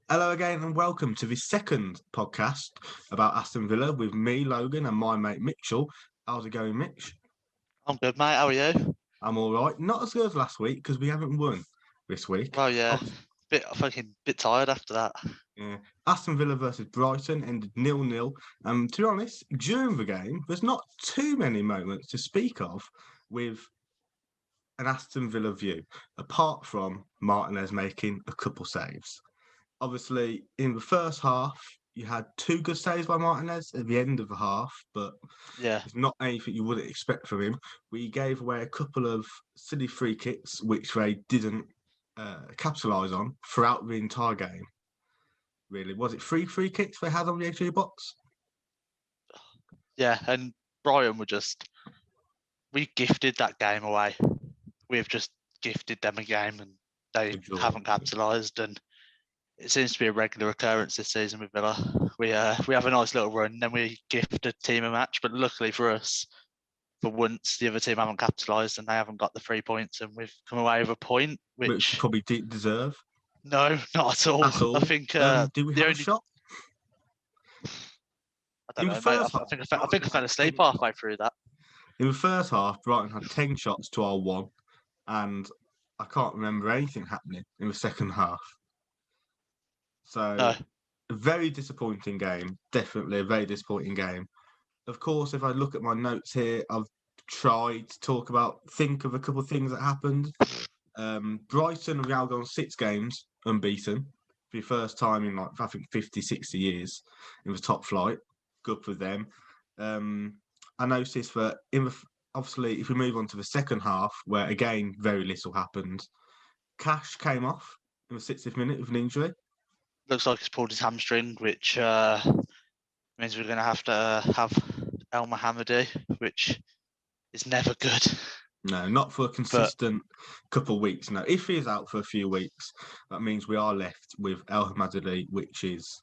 Hello again and welcome to the second podcast about Aston Villa with me, Logan, and my mate Mitchell. How's it going, Mitch? I'm good, mate. How are you? I'm all right. Not as good as last week because we haven't won this week. Well, yeah. Obvi- Bit tired after that. yeah. Aston Villa versus Brighton ended 0-0. To be honest, during the game, there's not too many moments to speak of with an Aston Villa view, apart from Martinez making a couple saves. Obviously, in the first half, you had two good saves by Martinez at the end of the half, but Yeah. it's not anything you wouldn't expect from him. We gave away a couple of silly free kicks, which they didn't capitalise on throughout the entire game. Really, was it three free kicks they had on the edge box? Yeah. And Brighton we gifted that game away. We've just gifted them a game and they haven't capitalised. And it seems to be a regular occurrence this season with Villa. We have a nice little run, then we gift a team a match. But luckily for us, for once, the other team haven't capitalised and they haven't got the 3 points, and we've come away with a point, Which you probably didn't deserve. No, not at all. At all. I think do we have a shot? I don't know, mate. I think I fell asleep halfway through that. In the first half, Brighton had 10 shots to our 1, and I can't remember anything happening in the second half. So, No. a very disappointing game. Definitely a very disappointing game. Of course, if I look at my notes here, I've tried to think of a couple of things that happened. Brighton have now gone 6 games unbeaten for the first time in, I think, 50, 60 years in the top flight. Good for them. I noticed that obviously, if we move on to the second half, where again very little happened, Cash came off in the 60th minute with an injury. Looks like he's pulled his hamstring, which means we're going to have El Mohammadi, which is never good. No, not for a consistent couple of weeks. No, if he is out for a few weeks, that means we are left with El Mohammadi, which is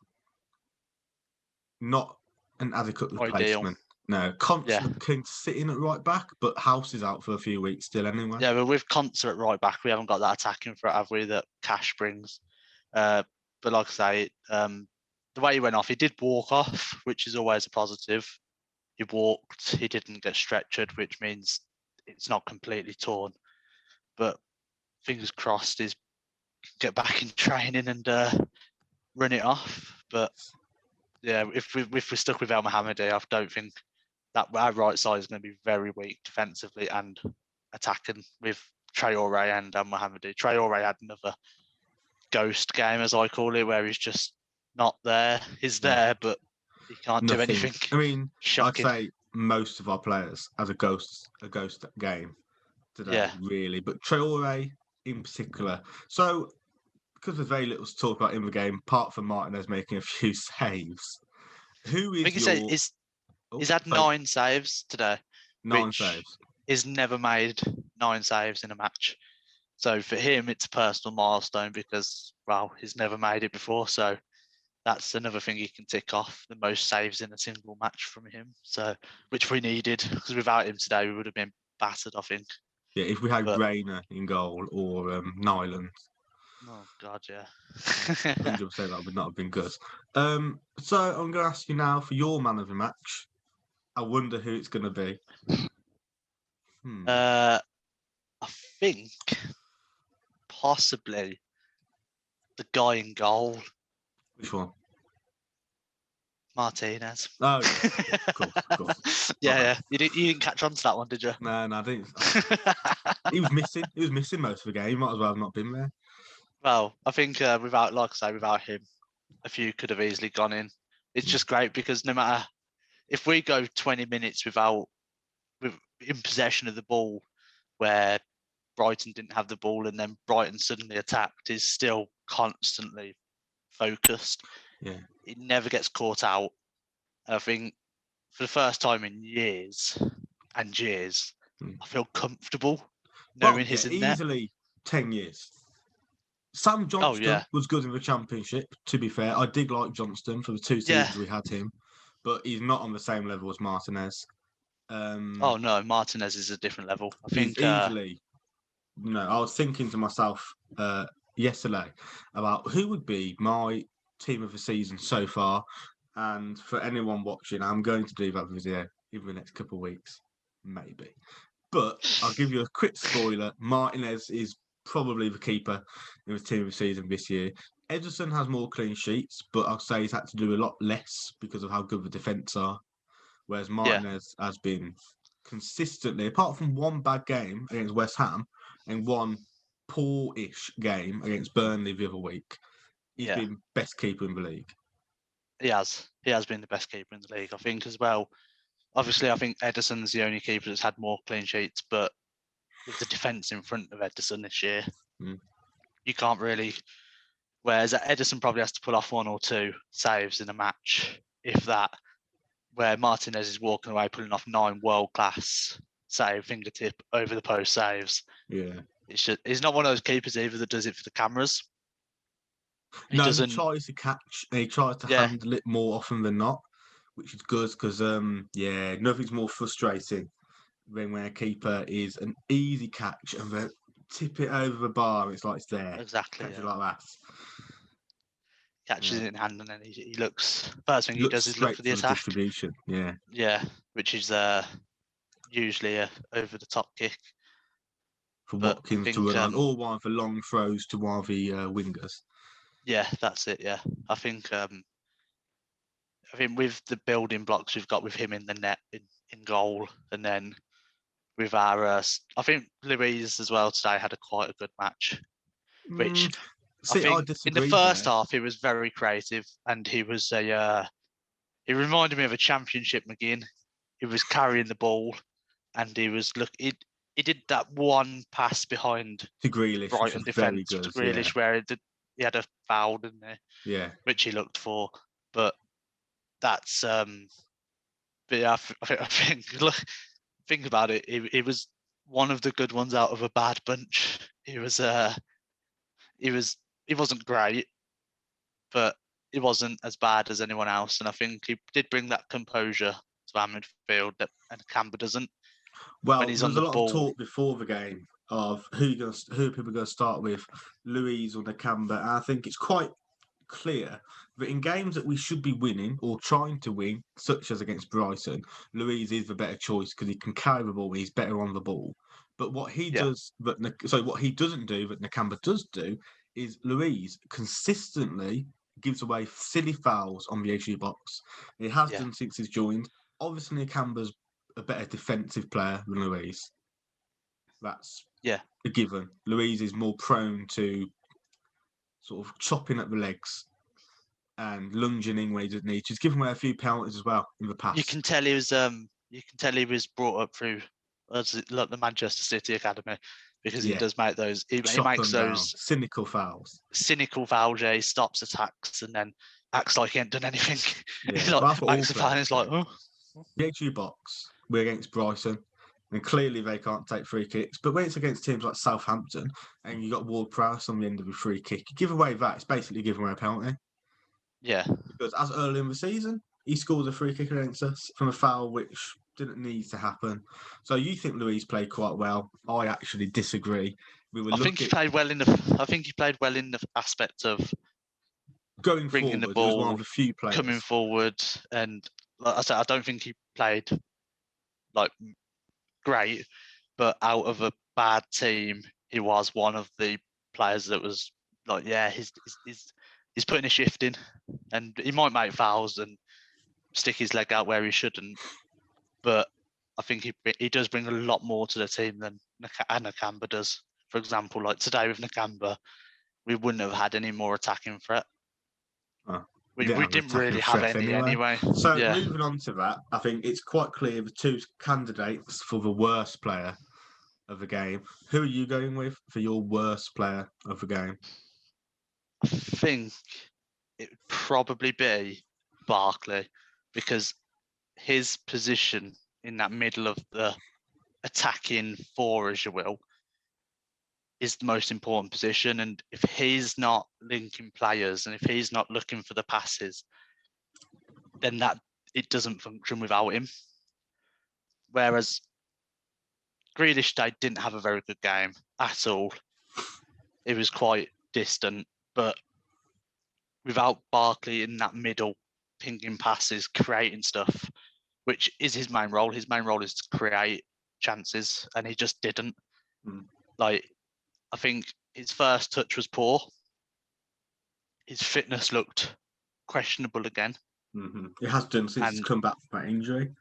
not an adequate replacement. No, Constant can sit in at right back, but House is out for a few weeks still anyway. Yeah, but with Constant at right back, we haven't got that attacking threat, have we, that Cash brings. But like I say, the way he went off, he did walk off, which is always a positive. He walked, he didn't get stretchered, which means it's not completely torn. But fingers crossed, he's get back in training and run it off. But yeah, if we're stuck with El Mohammadi, I don't think that our right side is going to be very weak defensively and attacking with Traore and El Mohammadi. Traore had another ghost game, as I call it, where he's just not there. He's there, but he can't do anything. I mean, shocking. I'd say most of our players has a ghost game today, really. But Traore in particular. So, because there's very little to talk about in the game, apart from Martinez making a few saves, who is he's had 9 saves today. 9 saves. He's never made 9 saves in a match. So for him, it's a personal milestone because, well, he's never made it before. So that's another thing he can tick off, the most saves in a single match from him. So, which we needed, because without him today, we would have been battered, I think. Yeah, if we had Rayner in goal or Nyland. Oh, God, yeah. 100% that would not have been good. So I'm going to ask you now for your man of the match. I wonder who it's going to be. I think possibly the guy in goal. Which one? Martinez. Oh, yeah. Of course. Yeah. You didn't catch on to that one, did you? No, I didn't. He was missing. He was missing most of the game. He might as well have not been there. Well, I think without him, a few could have easily gone in. It's just great because no matter if we go 20 minutes in possession of the ball, where Brighton didn't have the ball and then Brighton suddenly attacked, is still constantly focused. Yeah, it never gets caught out. I think for the first time in years and years, I feel comfortable knowing he's in there. Easily 10 years. Sam Johnston was good in the Championship, to be fair. I did like Johnston for the 2 seasons we had him, but he's not on the same level as Martinez. Oh, no, Martinez is a different level. I think easily... No, I was thinking to myself yesterday about who would be my team of the season so far. And for anyone watching, I'm going to do that video in the next couple of weeks, maybe. But I'll give you a quick spoiler. Martinez is probably the keeper in the team of the season this year. Ederson has more clean sheets, but I'll say he's had to do a lot less because of how good the defence are. Whereas Martinez has been consistently, apart from one bad game against West Ham and one poor-ish game against Burnley the other week, he's been best keeper in the league. He has been the best keeper in the league, I think, as well. Obviously, I think Ederson's the only keeper that's had more clean sheets, but with the defence in front of Ederson this year, you can't really. Whereas Ederson probably has to pull off 1 or 2 saves in a match, if that. Where Martinez is walking away pulling off 9 world-class save fingertip over the post saves. Yeah, he's not one of those keepers either that does it for the cameras. He tries to catch and he tries to handle it more often than not, which is good because nothing's more frustrating than when a keeper is an easy catch and then tip it over the bar and it's like it's there. Exactly. Catch it like that. Catches it in hand and then he looks. First thing he does is look for the the attack. Distribution. Yeah. Yeah, which is usually a over the top kick. For Watkins to run on, or one of the long throws to one of the wingers. Yeah, that's it. Yeah, I think with the building blocks we've got with him in the net in goal, and then with our, I think Louise as well today had quite a good match. Which I think in the first half he was very creative, and he was he reminded me of a Championship McGinn. He was carrying the ball, and he was He did that one pass behind to Grealish, Brighton defence to Grealish, where he had a foul, didn't he? Yeah. Which he looked for, but that's but yeah, I think look, think about it. He was one of the good ones out of a bad bunch. He wasn't great, but he wasn't as bad as anyone else, and I think he did bring that composure to our midfield that and Camber doesn't. Well, there's a lot of talk before the game of who people are going to start with, Louise or Nakamba. And I think it's quite clear that in games that we should be winning or trying to win, such as against Brighton, Louise is the better choice because he can carry the ball, he's better on the ball. But what he does, what he doesn't do, that Nakamba does do, is Louise consistently gives away silly fouls on the edge box. He has done since he's joined. Obviously, Nakamba's a better defensive player than Louise. That's a given. Louise is more prone to sort of chopping at the legs and lunging in where he doesn't need. He's given away a few penalties as well in the past. You can tell he was brought up through like the Manchester City academy because he does make those. He makes those cynical fouls. Cynical fouls. Yeah, he stops attacks and then acts like he ain't done anything. Yeah, he's like makes the foul and he's like, oh. The HU box. We're against Brighton, and clearly they can't take free kicks. But when it's against teams like Southampton, and you got Ward-Prowse on the end of a free kick, you give away that, it's basically giving away a penalty. Yeah. Because as early in the season, he scores a free kick against us from a foul which didn't need to happen. So you think Louise played quite well? I actually disagree. I think he played well in the aspect of going bringing forward, the ball, one of the few players coming forward, and like I said, I don't think he played like great, but out of a bad team, he was one of the players that was like, he's putting a shift in, and he might make fouls and stick his leg out where he shouldn't, but I think he does bring a lot more to the team than Nakamba does. For example, like today with Nakamba, we wouldn't have had any more attacking threat. We didn't really have any anyway. So moving on to that, I think it's quite clear the two candidates for the worst player of the game. Who are you going with for your worst player of the game? I think it would probably be Barkley, because his position in that middle of the attacking four, as you will, is the most important position. And if he's not linking players and if he's not looking for the passes, then it doesn't function without him. Whereas Grealish didn't have a very good game at all. It was quite distant, but without Barkley in that middle, pinging passes, creating stuff, which is his main role. His main role is to create chances, and he just didn't. Like, I think his first touch was poor. His fitness looked questionable again. It has done since he's come back from that injury.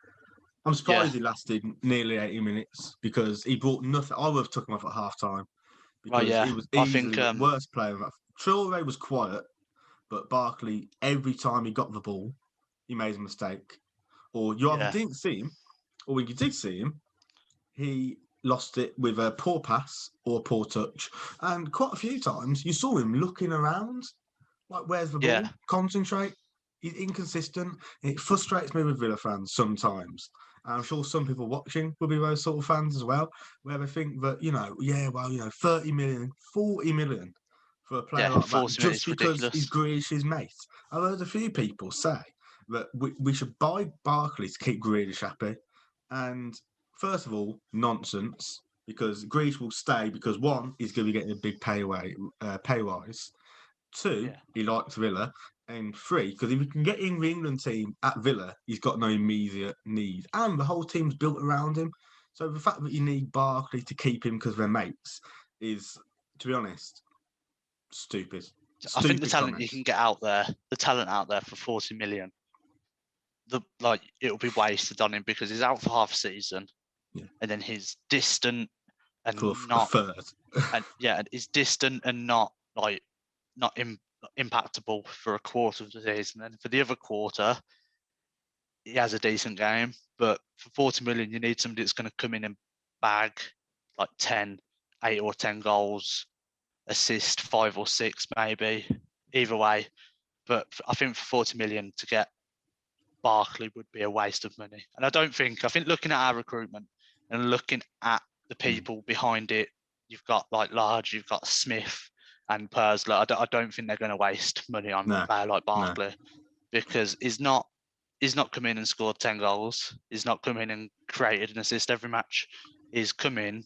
I'm surprised he lasted nearly 80 minutes because he brought nothing. I would have took him off at half time because he was easily the worst player. Traore was quiet, but Barkley, every time he got the ball, he made a mistake. Or you either didn't see him, or when you did see him, he lost it with a poor pass or a poor touch. And quite a few times you saw him looking around, like, where's the ball? Concentrate. He's inconsistent. It frustrates me with Villa fans sometimes. And I'm sure some people watching will be those sort of fans as well, where they think that, 30 million, 40 million for a player like that just because he's Grealish's mate. I've heard a few people say that we should buy Barkley to keep Grealish happy. And first of all, nonsense, because Grealish will stay because, one, he's going to be getting a big pay rise. Two, he likes Villa. And three, because if he can get in the England team at Villa, he's got no immediate need. And the whole team's built around him. So the fact that you need Barkley to keep him because they're mates is, to be honest, stupid. I think the talent you can get out there, the talent out there for 40 million, it'll be wasted on him because he's out for half a season. And then he's distant and not third. And he's distant and not impactable for a quarter of the season. And for the other quarter, he has a decent game. But for 40 million, you need somebody that's going to come in and bag like 8 or 10 goals, assist 5 or 6 maybe, either way. But I think for 40 million to get Barkley would be a waste of money. And I think looking at our recruitment and looking at the people behind it, you've got Large, you've got Smith and Persler. I don't think they're going to waste money on a player like Barkley because he's not come in and scored 10 goals. He's not come in and created an assist every match. He's come in.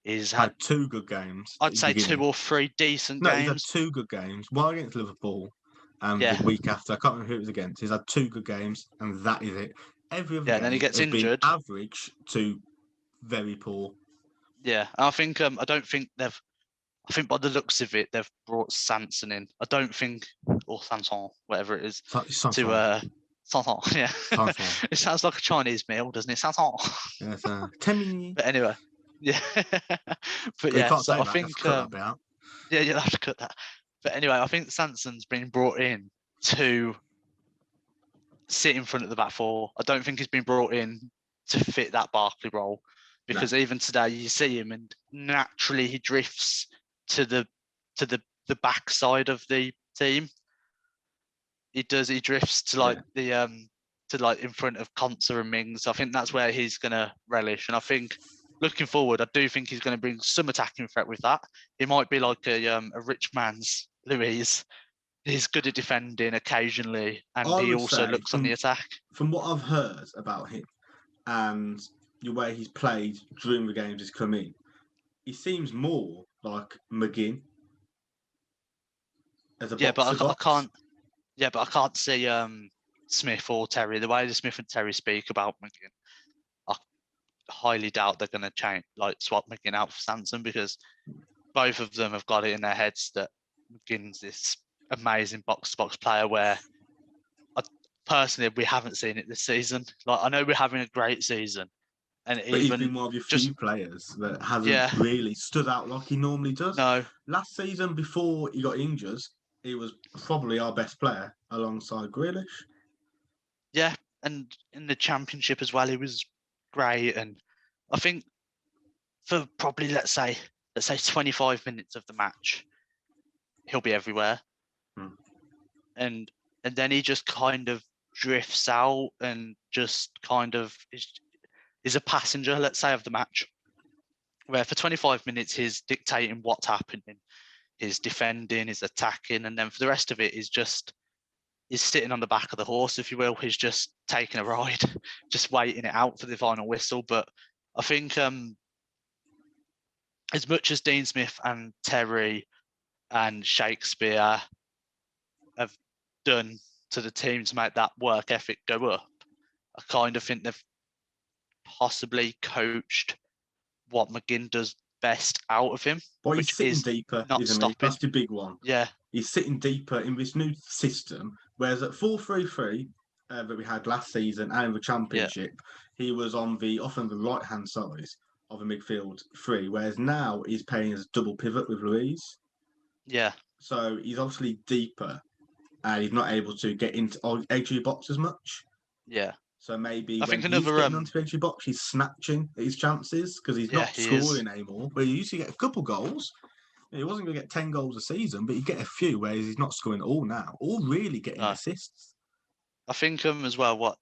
He's had 2 good games. I'd say 2 or 3 decent games. He's had 2 good games. One against Liverpool and the week after. I can't remember who it was against. He's had 2 good games and that is it. Every other game and then he gets injured. Been average to very poor. Yeah, I think I think by the looks of it, they've brought Sanson in. I don't think, or Sanson, whatever it is, Sanson, yeah. Sanson. It sounds like a Chinese meal, doesn't it? Sanson. Yes, 10 minutes. But anyway, but so I think you'll have to cut that. But anyway, I think Sanson's been brought in to sit in front of the back four. I don't think he's been brought in to fit that Barkley role because even today you see him and naturally he drifts to the back side of the team. He drifts to in front of Konsa and Mings. I think that's where he's gonna relish. And I think looking forward, I do think he's gonna bring some attacking threat with that. He might be like a rich man's Luiz. He's good at defending occasionally, and he also looks on the attack. From what I've heard about him and the way he's played during the games he's come in, he seems more like McGinn as a box-to-box. But I can't see Smith or Terry. The way the Smith and Terry speak about McGinn, I highly doubt they're going to swap McGinn out for Sanson because both of them have got it in their heads that McGinn's this amazing box-to-box player where personally we haven't seen it this season. I know we're having a great season, but he's been one of your few players that hasn't really stood out like he normally does. No, last season before he got injured, he was probably our best player alongside Grealish. Yeah, and in the Championship as well, he was great. And I think for probably let's say 25 minutes of the match, he'll be everywhere. And then he just kind of drifts out and just kind of is a passenger, let's say, of the match. Where for 25 minutes he's dictating what's happening, he's defending, he's attacking, and then for the rest of it he's sitting on the back of the horse, if you will. He's just taking a ride, just waiting it out for the final whistle. But I think as much as Dean Smith and Terry and Shakespeare have done to the team to make that work ethic go up, I kind of think they've possibly coached what McGinn does best out of him, But he's which sitting is deeper, not isn't he? stopping. That's the big one. Yeah, He's sitting deeper in this new system, whereas at 4-3-3 that we had last season and in the Championship, he was often the right-hand side of a midfield three, whereas now he's playing as a double pivot with Louise. yeah, So he's obviously deeper and he's not able to get into edgy box as much. yeah. So maybe I when think he's another getting onto the edgy box, he's snatching his chances because he's not he is. scoring anymore. Where he used to get a couple goals. He wasn't going to get 10 goals a season, but he'd get a few, whereas he's not scoring all now, or really getting assists. I think as well, what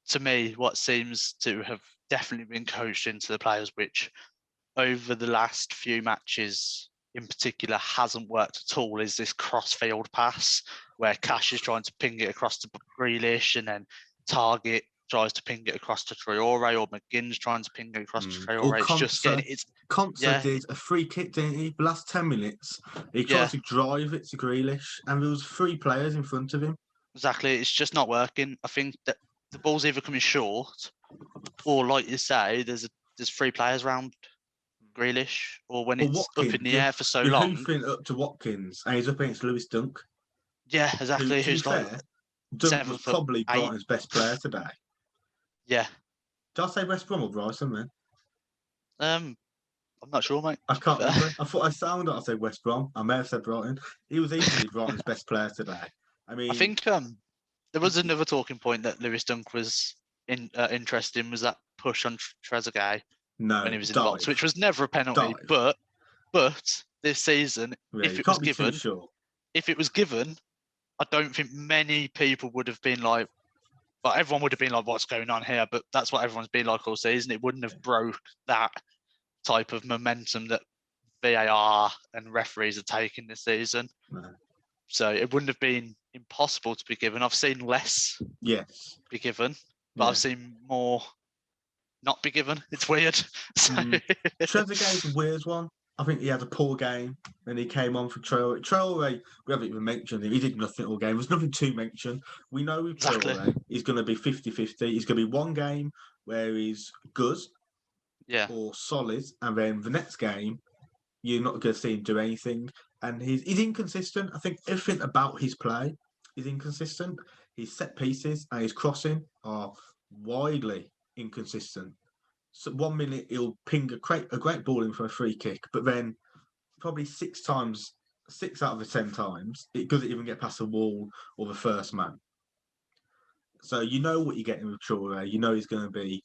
seems to have definitely been coached into the players, which over the last few matches in particular hasn't worked at all, is this cross-field pass where Cash is trying to ping it across to Grealish and then Target tries to ping it across to Traore, or McGinn's trying to ping it across to Traore. It's just getting Konsa did a free kick, didn't he? The last 10 minutes, he tried to drive it to Grealish, and there was 3 players in front of him. Exactly, it's just not working. I think that the ball's either coming short, or like you say, there's 3 players around Grealish, or when it's Watkins, up in the air for so long. You're hoofing up to Watkins, and he's up against Lewis Dunk. Yeah, exactly. Who's like fair, Dunk was probably Brighton's best player today. Yeah. Did I say West Brom or Brighton, man? I'm not sure, mate. I can't remember. I thought I sounded like I said West Brom. I may have said Brighton. He was easily Brighton's best player today. I mean, I think there was another talking point that Lewis Dunk was interested in, was that push on Trezeguet when he was in the box, which was never a penalty. But this season, if it was given, if it was given, I don't think many people would have been like, well, everyone would have been like, what's going on here? But that's what everyone's been like all season. It wouldn't have broke that type of momentum that VAR and referees are taking this season. No. So it wouldn't have been impossible to be given. I've seen less be given, but I've seen more not be given. It's weird. So... Trezeguet's a weird one. I think he had a poor game, and he came on for Traore. Traore, we haven't even mentioned him. He did nothing all game. There's nothing to mention. We know with Traore, he's going to be 50-50. He's going to be one game where he's good or solid, and then the next game, you're not going to see him do anything. And he's inconsistent. I think everything about his play is inconsistent. His set pieces and his crossing are widely inconsistent. So 1 minute he'll ping a great ball in for a free kick, but then probably 6 out of the 10 times it doesn't even get past the wall or the first man. So you know what you're getting with Traore. You know he's going to be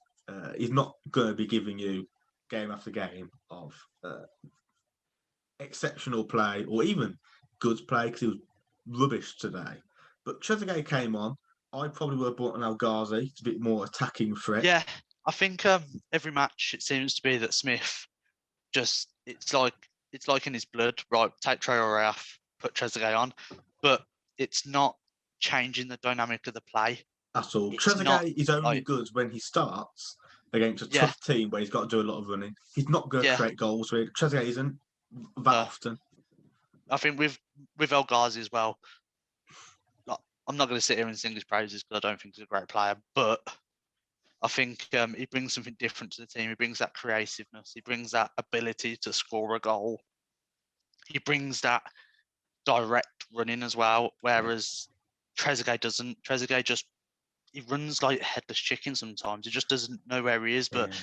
he's not going to be giving you game after game of exceptional play or even good play, because he was rubbish today. But Trezeguet came on. I probably would have brought an El Ghazi. It's a bit more attacking threat. Yeah, I think every match it seems to be that Smith just it's like in his blood. Right, take Traore off, put Trezeguet on, but it's not changing the dynamic of the play at all. Trezeguet is only good when he starts against a tough team where he's got to do a lot of running. He's not going to create goals. Really. Trezeguet isn't that often. I think with El Ghazi as well. I'm not going to sit here and sing his praises because I don't think he's a great player, but I think he brings something different to the team. He brings that creativeness. He brings that ability to score a goal. He brings that direct running as well, whereas Trezeguet doesn't. Trezeguet he runs like a headless chicken sometimes. He just doesn't know where he is, but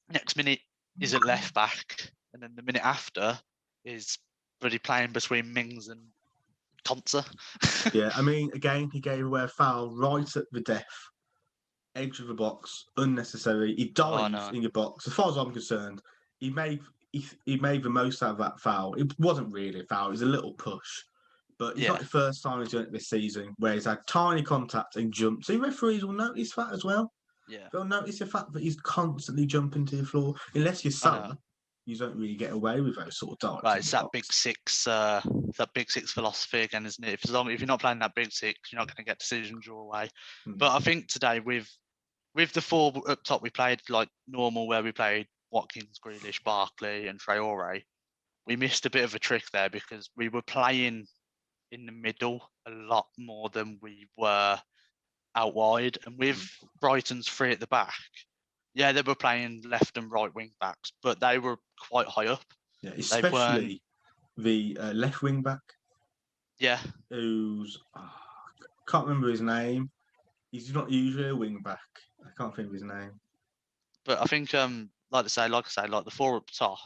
next minute he's at left back, and then the minute after is bloody playing between Mings and Konsa. I mean, again, he gave away a foul right at the edge of the box, unnecessary. He dived in your box. As far as I'm concerned, he made the most out of that foul. It wasn't really a foul; it was a little push. But it's not the first time he's done it this season, where he's had tiny contact and jumps. So referees will notice that as well. Yeah, they'll notice the fact that he's constantly jumping to the floor. Unless you're Salah, you don't really get away with those sort of darts. Right, it's that big six. That big six philosophy again, isn't it? If you're not playing that big six, you're not going to get decisions your way. But I think today with the 4 up top, we played like normal, where we played Watkins, Grealish, Barkley, and Traore. We missed a bit of a trick there because we were playing in the middle a lot more than we were out wide. And with Brighton's 3 at the back, yeah, they were playing left and right wing backs, but they were quite high up. Yeah, They weren't. especially the left wing back, Yeah, who's can't remember his name. He's not usually a wing back. I can't think of his name. but I think like I say, like the 4 up top,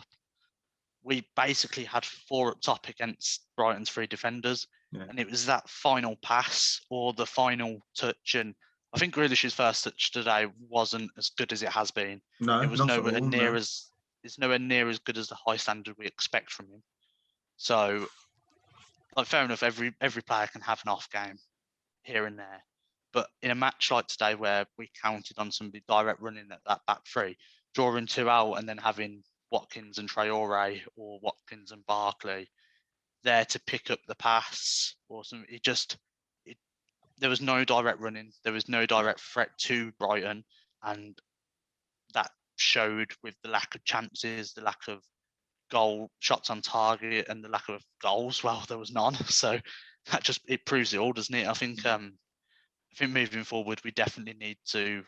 we basically had 4 up top against Brighton's 3 defenders. Yeah. And it was that final pass or the final touch. And I think Grealish's first touch today wasn't as good as it has been. No, It was not nowhere at all, near no. as it's nowhere near as good as the high standard we expect from him. So, like, fair enough, every player can have an off game here and there. But in a match like today where we counted on somebody direct running at that back 3, drawing 2 out and then having Watkins and Traore or Watkins and Barkley there to pick up the pass or something, there was no direct running. There was no direct threat to Brighton. And that showed with the lack of chances, the lack of goal shots on target, and the lack of goals. Well, there was none. So it proves it all, doesn't it? I think moving forward, we definitely need to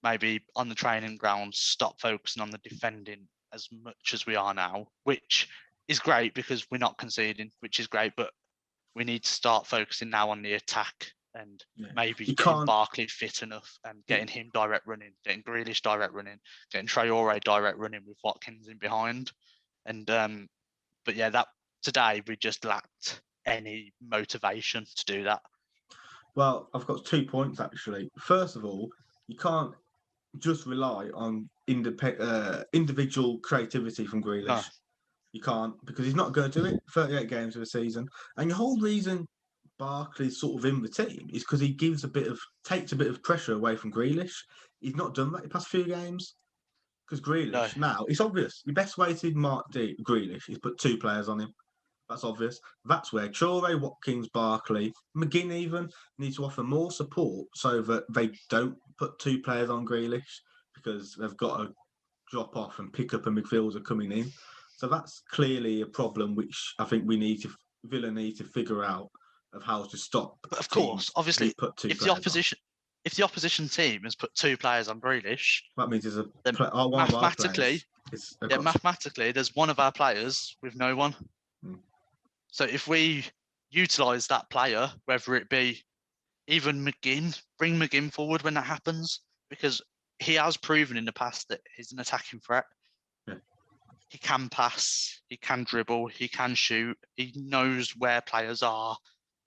maybe on the training ground stop focusing on the defending as much as we are now, which is great because we're not conceding, which is great, but we need to start focusing now on the attack and maybe getting Barkley fit enough and getting him direct running, getting Grealish direct running, getting Traore direct running with Watkins in behind. And but yeah, that today we just lacked any motivation to do that. Well, I've got 2 points actually. First of all, you can't just rely on individual creativity from Grealish. No. You can't, because he's not going to do it. 38 games of a season, and the whole reason Barkley's sort of in the team is because he takes a bit of pressure away from Grealish. He's not done that the past few games. Because Grealish, now, it's obvious. The best way to mark Grealish is put 2 players on him. That's obvious. That's where Traore, Watkins, Barkley, McGinn even need to offer more support so that they don't put 2 players on Grealish because they've got to drop off and pick up a midfielder coming in. So that's clearly a problem which I think Villa need to figure out of how to stop. But of course, obviously, if the opposition team has put 2 players on Grealish, that means there's mathematically, there's one of our players with no one. So if we utilise that player, whether it be even McGinn, bring McGinn forward when that happens, because he has proven in the past that he's an attacking threat. Yeah. He can pass, he can dribble, he can shoot, he knows where players are.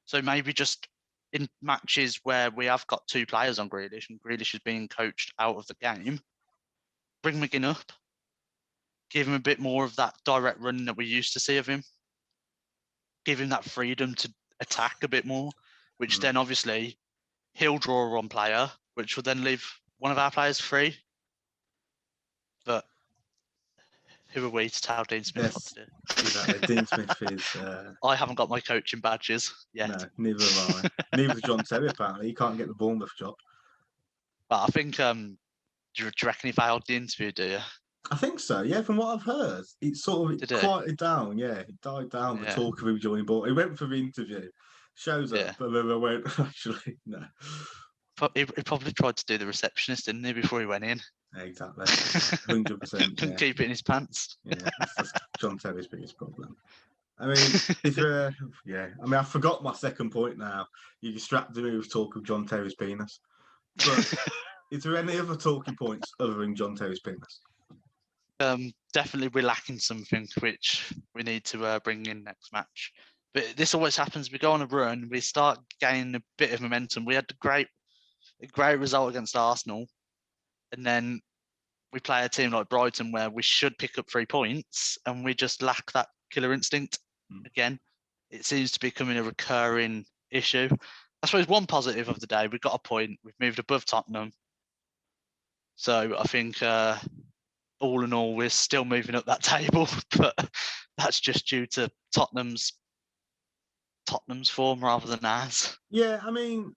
So maybe just in matches where we have got 2 players on Grealish and Grealish is being coached out of the game, bring McGinn up, give him a bit more of that direct run that we used to see of him, give him that freedom to attack a bit more, which then obviously he'll draw one player, which will then leave one of our players free. But who are we to tell Dean Smith what to do? Exactly. Dean Smith is... I haven't got my coaching badges yet. No, neither have I. Neither has John Terry, apparently. He can't get the Bournemouth job. But I think, do you reckon he failed the interview, do you? I think so, yeah, from what I've heard. It sort of quieted down, yeah. It died down, the talk of him joining Bournemouth. He went for the interview, shows up, but then I went, actually, no. He probably tried to do the receptionist, didn't he, before he went in? Exactly, 100%. Couldn't keep it in his pants. Yeah, that's John Terry's biggest problem. I mean, is there I forgot my second point now. You distracted me with talk of John Terry's penis. But is there any other talking points other than John Terry's penis? Definitely we're lacking something which we need to bring in next match. But this always happens. We go on a run, we start gaining a bit of momentum. We had a great result against Arsenal, and then we play a team like Brighton where we should pick up 3 points, and we just lack that killer instinct. Again, it seems to be becoming a recurring issue. I suppose one positive of the day, we got a point. We've moved above Tottenham. So I think all in all, we're still moving up that table, but that's just due to Tottenham's form rather than ours. Yeah, I mean,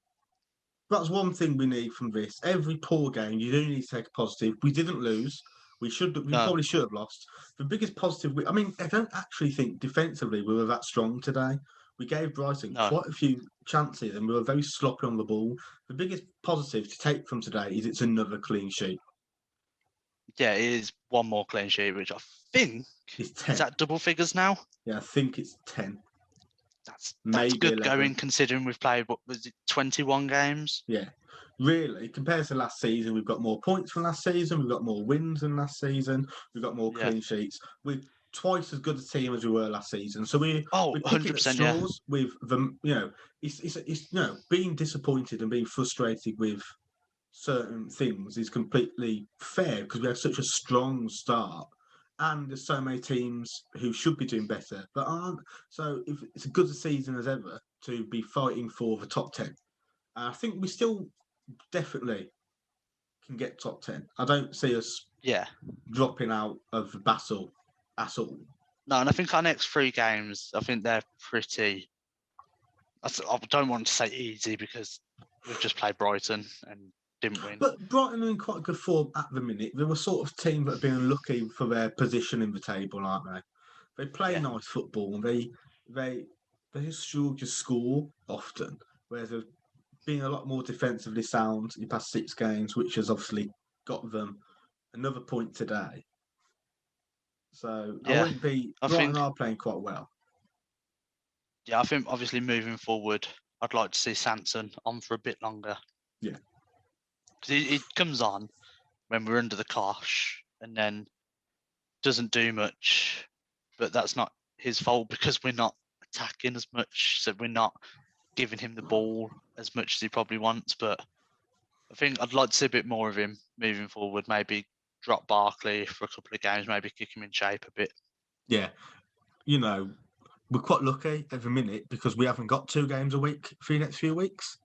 that's one thing we need from this. Every poor game, you do need to take a positive. We didn't lose. We probably should have lost. The biggest positive, I don't actually think defensively we were that strong today. We gave Brighton No. quite a few chances and we were very sloppy on the ball. The biggest positive to take from today is it's another clean sheet. Yeah, it is one more clean sheet, which I think It's 10. is that double figures now. Yeah, I think it's 10. That's Maybe good 11. going considering we've played, what was it, 21 games? Yeah. Really, compared to last season, we've got more points from last season. We've got more wins than last season. We've got more Yeah. clean sheets. We're twice as good a team as we were last season. So we're picking at 100%, yeah. straws with them. You know, it's being disappointed and being frustrated with certain things is completely fair because we had such a strong start. And there's so many teams who should be doing better but aren't. So if it's as good a season as ever to be fighting for the top 10. I think we still definitely can get top 10. I don't see us dropping out of the battle at all. No, and I think our next 3 games, I think they're pretty. I don't want to say easy because we've just played Brighton and didn't win. But Brighton are in quite good form at the minute. They're a sort of team that have been unlucky for their position in the table, aren't they? They play nice football and they just struggle to score often, whereas they've been a lot more defensively sound in the past 6 games, which has obviously got them another point today. So I wouldn't be. Brighton are playing quite well. Yeah, I think obviously moving forward, I'd like to see Sanson on for a bit longer. Yeah, because he comes on when we're under the cosh and then doesn't do much, but that's not his fault because we're not attacking as much, so we're not giving him the ball as much as he probably wants. But I think I'd like to see a bit more of him moving forward. Maybe drop Barkley for a couple of games, maybe kick him in shape a bit. Yeah, we're quite lucky at the minute because we haven't got 2 games a week for the next few weeks.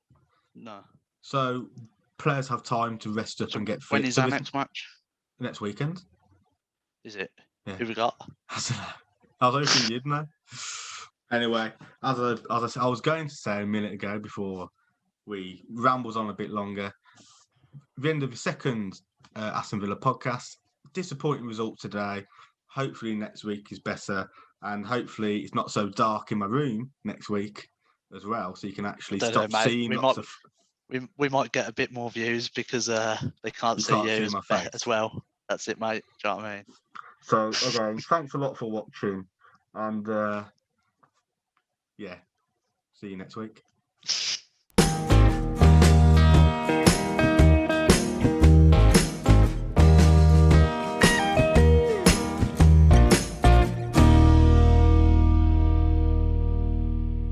No. So players have time to rest up and get fit. When is our next match? Next weekend. Is it? Yeah. Who we got? I don't know. I was hoping you'd know. Anyway, as I was going to say a minute ago before we rambled on a bit longer, the end of the second Aston Villa podcast, disappointing result today. Hopefully next week is better, and hopefully it's not so dark in my room next week as well, so you can actually stop seeing lots of. We might get a bit more views because they can't see you as well. That's it, mate. Do you know what I mean? So again, thanks a lot for watching, and see you next week.